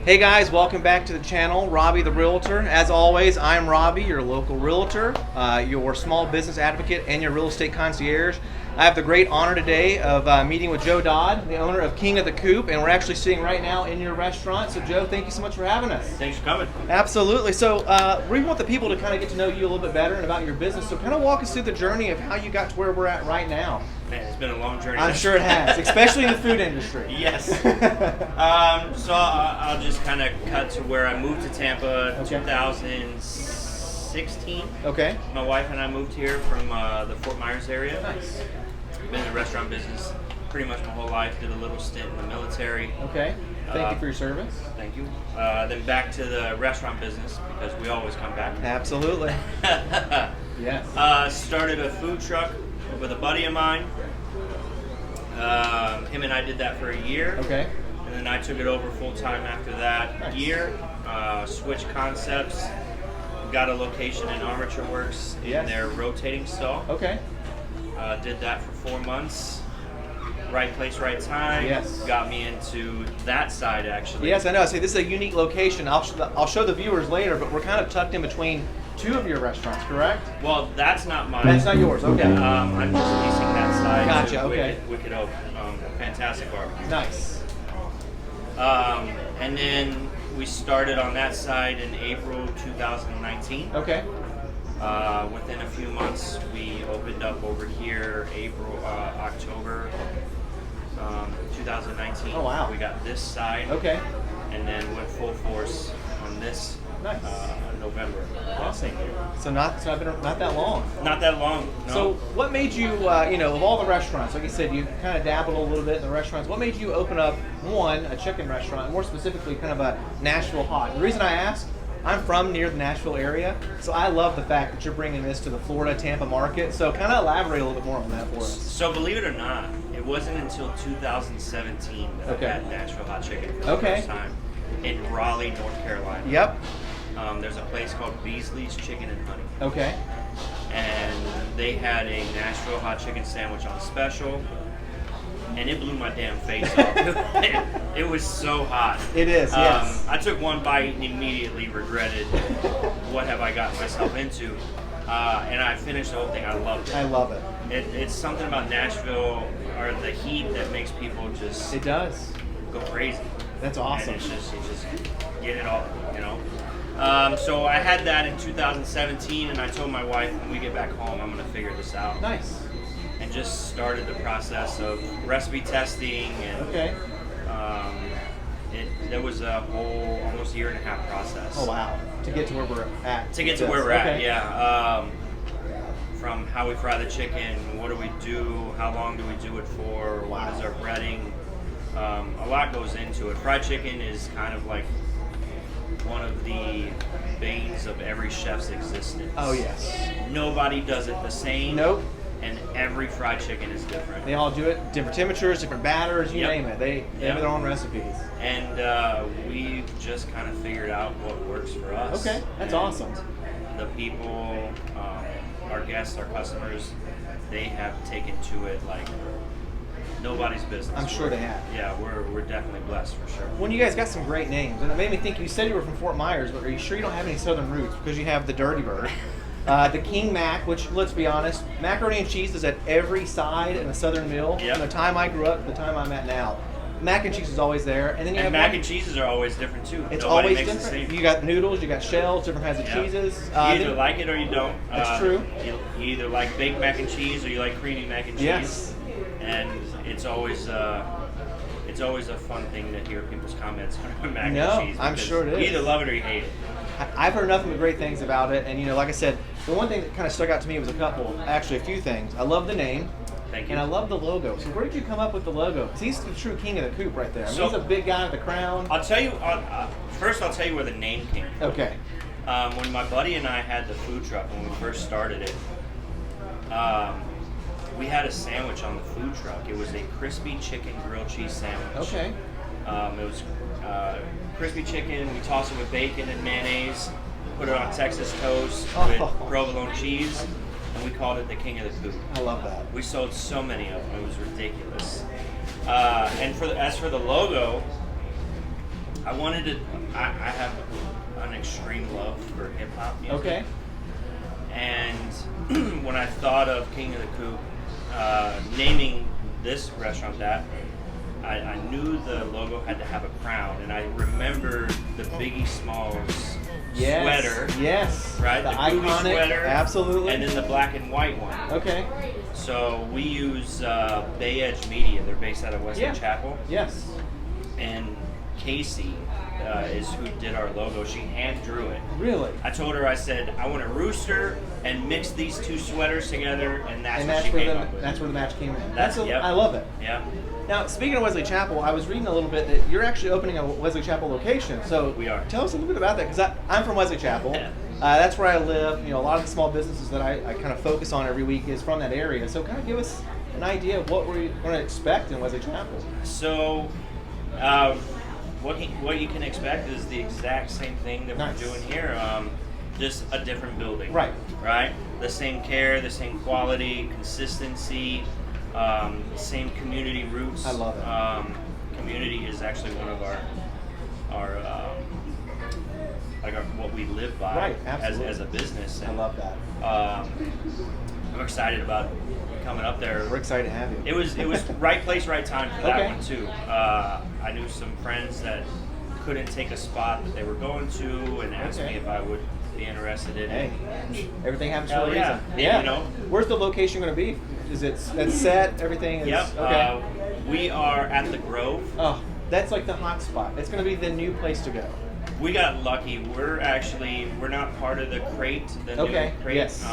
Hey guys, welcome back to the channel, Robbie the Realtor. As always, I'm Robbie, your local realtor, your small business advocate, and your real estate concierge. I have the great honor today of meeting with Joe Dodd, the owner of King of the Coop, and we're actually sitting right now in your restaurant. So Joe, thank you so much for having us. Thanks for coming. Absolutely. So we want the people to kind of get to know you a little bit better and about your business. So kind of walk us through the journey of how you got to where we're at right now. Man, it's been a long journey. I'm sure it has, especially in the food industry. Yes. So I'll just kind of cut to where I moved to Tampa in 2016. Okay. My wife and I moved here from the Fort Myers area. Nice. Been in the restaurant business pretty much my whole life. Did a little stint in the military. Okay. Thank you for your service. Thank you. Then back to the restaurant business because we always come back. Absolutely. Yes. Started a food truck with a buddy of mine. Him and I did that for a year. Okay. And then I took it over full time after that year. Switched concepts. Got a location in Armature Works in their rotating stall. Okay. Did that for 4 months. Right place, right time. Yes. Got me into that side actually. Yes, I know. See, this is a unique location. I'll show the viewers later, but we're kind of tucked in between two of your restaurants, correct? Well, that's not mine. That's not yours. Okay. I'm just leasing that side. Gotcha. To Okay. Wicked Oak. Fantastic barbecue. Nice. And then we started on that side in April 2019. Okay. Within a few months, we opened up over here October 2019. Oh, wow. We got this side. Okay. And then went full force on this Nice. November. Awesome. So not that long. Not that long. No. So what made you, of all the restaurants, like you said, you kind of dabbled a little bit in the restaurants. What made you open up, one, a chicken restaurant, more specifically kind of a Nashville hot? The reason I ask, I'm from near the Nashville area, so I love the fact that you're bringing this to the Florida, Tampa market. So kind of elaborate a little bit more on that for us. So believe it or not, it wasn't until 2017 that I had Nashville hot chicken for the first time in Raleigh, North Carolina. Yep. There's a place called Beasley's Chicken and Honey. Okay. And they had a Nashville hot chicken sandwich on special, and it blew my damn face off. It was so hot. It is, yes. I took one bite and immediately regretted what have I gotten myself into. And I finished the whole thing. I loved it. I love it. It's something about Nashville or the heat that makes people just It does. go crazy. That's awesome. And you just get it all, So I had that in 2017, and I told my wife, when we get back home, I'm going to figure this out. Nice. And just started the process of recipe testing, and there was a whole almost year and a half process. Oh wow! To get to where we're at. To get to where we're at, yeah. From how we fry the chicken, what do we do, how long do we do it for, what is our breading. A lot goes into it. Fried chicken is kind of like one of the banes of every chef's existence. Oh yes. Nobody does it the same. Nope. And every fried chicken is different. They all do it different temperatures, different batters, you name it. They have their own recipes. And we've just kind of figured out what works for us. Okay, that's awesome. The people, our guests, our customers, they have taken to it like nobody's business. I'm sure they have. Yeah, we're definitely blessed for sure. Well, you guys got some great names, and it made me think. You said you were from Fort Myers, but are you sure you don't have any Southern roots? Because you have the Dirty Bird, the King Mac, which, let's be honest, macaroni and cheese is at every side in a Southern meal. Yep. From the time I grew up to the time I'm at now, mac and cheese is always there, and then you have mac and cheeses are always different too. It's Nobody always makes different. The same. You got noodles, you got shells, different kinds of cheeses. You either like it or you don't. That's true. You either like baked mac and cheese or you like creamy mac and cheese. Yes. And it's always a fun thing to hear people's comments on mac and cheese. I'm sure it is. You either love it or you hate it. I've heard nothing but great things about it, and like I said, the one thing that kind of stuck out to me was a few things. I love the name. Thank you. And I love the logo. So where did you come up with the logo? Because he's the true king of the coop right there. I mean, So- he's a big guy with a crown. I'll tell you. First, I'll tell you where the name came from. Okay. When my buddy and I had the food truck when we first started it, we had a sandwich on the food truck. It was a crispy chicken grilled cheese sandwich. Okay. It was crispy chicken. We tossed it with bacon and mayonnaise. Put it on Texas toast with provolone cheese, and we called it the King of the Coop. I love that. We sold so many of them; it was ridiculous. And as for the logo, I wanted to. I have an extreme love for hip hop music. Okay. And when I thought of King of the Coop, naming this restaurant that, I knew the logo had to have a crown, and I remember the Biggie Smalls sweater. Yes. Right? The The Boogie iconic, sweater. absolutely. And then the black and white one. Okay. So we use Bay Edge Media. They're based out of Wesley Yeah. Chapel. Yes. And Casey is who did our logo. She hand drew it. Really? I told her, I said, I want a rooster and mix these two sweaters together, and that's And what that's she where came the up with. that's where the match came in. Yep. I love it. Yeah. Now, speaking of Wesley Chapel, I was reading a little bit that you're actually opening a Wesley Chapel location. So We are. Tell us a little bit about that, because I'm from Wesley Chapel. Yeah. That's where I live. You know, a lot of the small businesses that I kind of focus on every week is from that area. So kind of give us an idea of what we're going to expect in Wesley Chapel. So, what you can expect is the exact same thing that Nice. we're doing here, just a different building. Right. Right. The same care, the same quality, consistency, same community roots. I love it. Community is actually one of our what we live by Right, absolutely. as a business. I And, love that. I'm excited about coming up there. We're excited to have you. It was right place, right time for that Okay. one too. I knew some friends that couldn't take a spot that they were going to, and asked Okay. me if I would be interested in it. Hey, everything happens Hell for a yeah. reason. Yeah, you know. Where's the location going to be? Is it's set? Everything is Yep. okay. We are at the Grove. Oh, that's like the hot spot. It's going to be the new place to go. We got lucky. We're not part of the crate. The Okay, new crate. yes.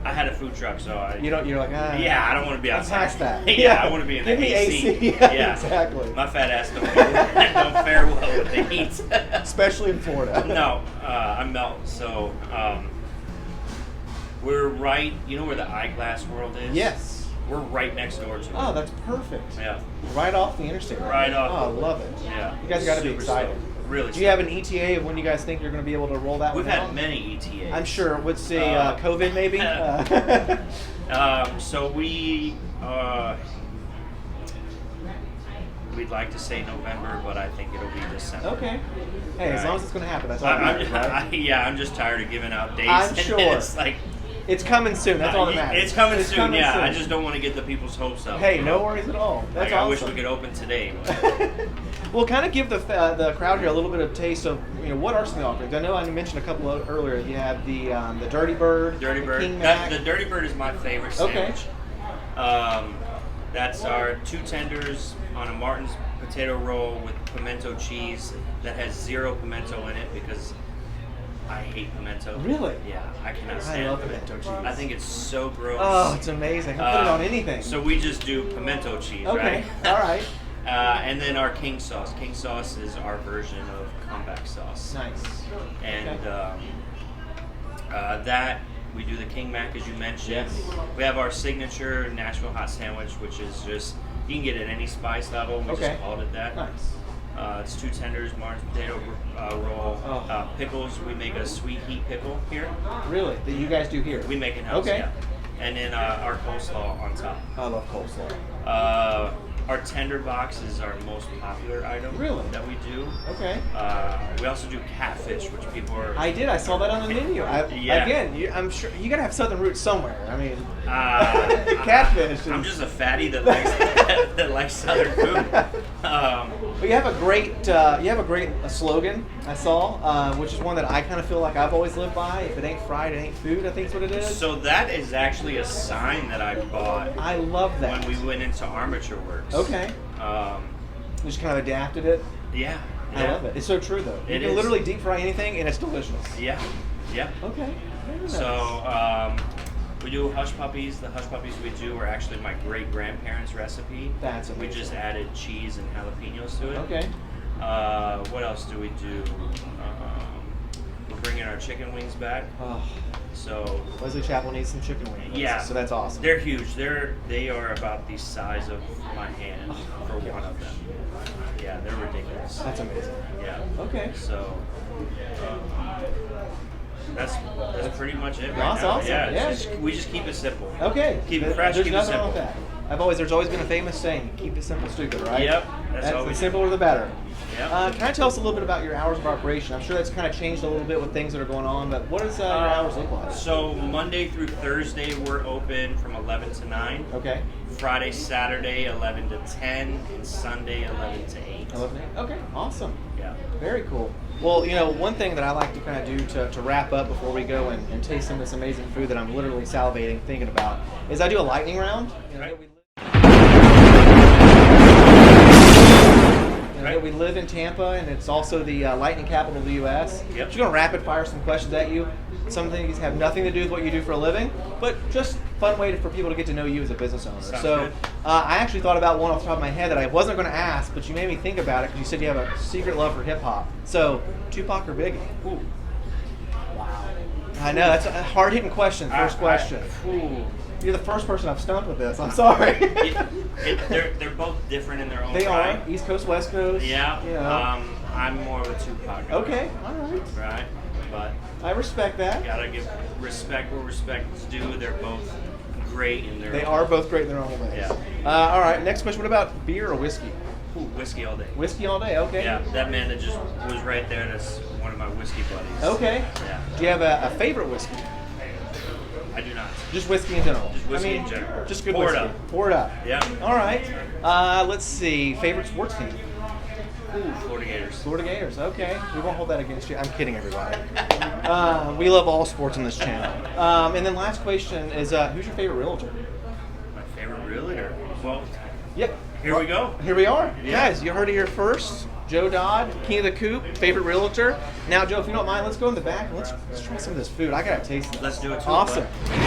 I had a food truck, so You're like, yeah, I don't want to be I'm outside. past that. Yeah, I want to be in the Give me AC. AC. Yeah, exactly. My fat ass don't fare well with the heat. Especially in Florida. No, I melt. So we're right. You know where the eyeglass world is? Yes. We're right next door to it. Oh, that's perfect. Yeah. Right off the interstate. Right off. Oh, I love it. Yeah. You guys got to be Super excited. stoked. Really. Do you have an ETA of when you guys think you're going to be able to roll that We've one out? had many ETAs. I'm sure. Let's say COVID maybe. So we'd like to say November, but I think it'll be December. Okay. Hey, as Right. long as it's going to happen, that's all that matters, right? I'm just tired of giving out dates. I'm sure. It's like It's coming soon. That's all that matters. it's coming soon. coming Yeah, soon. I just don't want to get the people's hopes up. Hey, you no know? worries at all. That's Like, awesome. I wish we could open today. Well, kind of give the crowd here a little bit of taste of what are some of the offerings. I know I mentioned a couple of earlier. You have the Dirty Bird, Dirty the Bird. King Mac. The Dirty Bird is my favorite Okay. sandwich. That's our two tenders on a Martin's potato roll with pimento cheese that has zero pimento in it because I hate pimento. Really? Yeah, I cannot stand I love it. pimento cheese. I think it's so gross. Oh, it's amazing. I put it on anything. So we just do pimento cheese, okay, right? all right. And then our king sauce. King sauce is our version of comeback sauce. Nice. And Okay. that we do the King Mac as you mentioned. Yes. We have our signature Nashville hot sandwich, which is just you can get it at any spice level. We Okay. just called it that. Nice. It's two tenders, Martin's potato roll, Oh. pickles. We make a sweet heat pickle here. Really? That you guys do here? We make it in-house, Okay. yeah. And then our coleslaw on top. I love coleslaw. Our tender box is our most popular item Really? that we do. Okay. We also do catfish, which people are. I did. I saw that on the menu. Yeah. Again, I'm sure you got to have Southern roots somewhere. I mean, catfish. I'm is- just a fatty that likes that likes Southern food. But you have a great slogan I saw, which is one that I kind of feel like I've always lived by. If it ain't fried, it ain't food. I think is what it is. So that is actually a sign that I bought I love that. when we went into Armature Works. Okay. Just kind of adapted it. Yeah. I love it. It's so true though. You It can is. literally deep fry anything and it's delicious. Yeah. Yeah. Okay. Very nice. So we do hush puppies. The hush puppies we do are actually my great grandparents' recipe. That's We amazing. just added cheese and jalapenos to it. Okay. What else do we do? We're bringing our chicken wings back. Oh, So Wesley Chapel needs some chicken wings. yeah, So that's awesome. They're huge. They are about the size of my hand Oh, for one of them. Yeah, they're ridiculous. That's amazing. Yeah. Okay. So that's pretty much it right That's now. awesome. Yeah, Yeah. we just keep it simple. Okay. Keep it fresh, There's keep it nothing wrong simple. with that. There's always been a famous saying, keep it simple, stupid, right? Yep, that's The always simpler the better. Yeah. Can you tell us a little bit about your hours of operation? I'm sure that's kind of changed a little bit with things that are going on, but what does your hours look like? So Monday through Thursday we're open from 11 to 9. Okay. Friday, Saturday 11 to 10, and Sunday 11 to 8. 11 to 8. Okay, awesome. Yeah. Very cool. Well, one thing that I like to kind of do to wrap up before we go and taste some of this amazing food that I'm literally salivating thinking about is I do a lightning round. Right. We live in Tampa, and it's also the lightning capital of the U.S. Yep. So we're going to rapid fire some questions at you. Some things have nothing to do with what you do for a living, but just fun way for people to get to know you as a business owner. Sounds so good. I actually thought about one off the top of my head that I wasn't going to ask, but you made me think about it because you said you have a secret love for hip hop. So Tupac or Biggie? Ooh. Wow. I know, that's a hard hitting question. First question. Ooh. You're the first person I've stumped with this. I'm sorry. They're both different in their own They right. are East Coast, West Coast. Yeah. I'm more of a Tupac guy. Okay. All right. Right. But I respect that. gotta give respect where respect is due. They're both great in their. They are both great in their own ways. Yeah. All right. Next question. What about beer or whiskey? Ooh, whiskey all day. Whiskey all day. Okay. Yeah, that man that just was right there. That's one of my whiskey buddies. Okay. Yeah. Do you have a favorite whiskey? I do not. Just whiskey in general. Just whiskey in general. Just good Pour it whiskey. up. Pour it up. Yeah. All right. Let's see. Favorite sports team? Ooh, Florida Gators. Florida Gators. Okay. We won't hold that against you. I'm kidding, everybody. We love all sports on this channel. And then last question is, who's your favorite realtor? My favorite realtor. Well, Yep. here we go. Here we are. Yeah. Guys, you heard it here first. Joe Dodd, King of the Coop, favorite realtor. Now, Joe, if you don't mind, let's go in the back and let's try some of this food. I gotta taste it. Let's do it too. Awesome. bud.